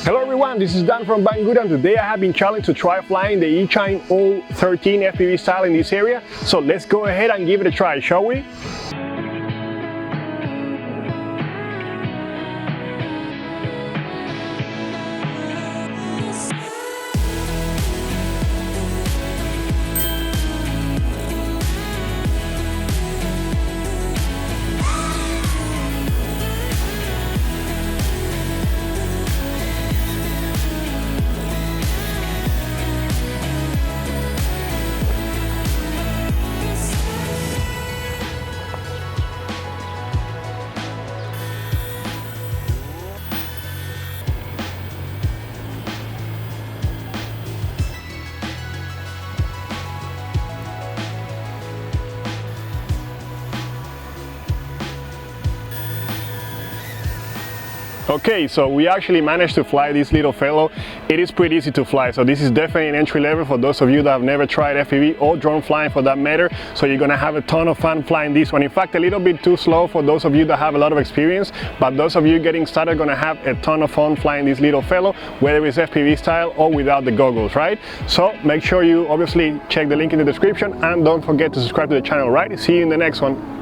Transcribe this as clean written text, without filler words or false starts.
Hello everyone, this is Dan from Banggood, and today I have been challenged to try flying the Eachine E013 FPV style in this area. So let's go ahead and give it a try, shall we? Okay, so we actually managed to fly this little fellow. It is pretty easy to fly, so this is definitely an entry level for those of you that have never tried FPV or drone flying for that matter. So you're gonna have a ton of fun flying this one. In fact, a little bit too slow for those of you that have a lot of experience, but those of you getting started are gonna have a ton of fun flying this little fellow, whether it's FPV style or without the goggles, right? So make sure you obviously check the link in the description and don't forget to subscribe to the channel, right? See you in the next one.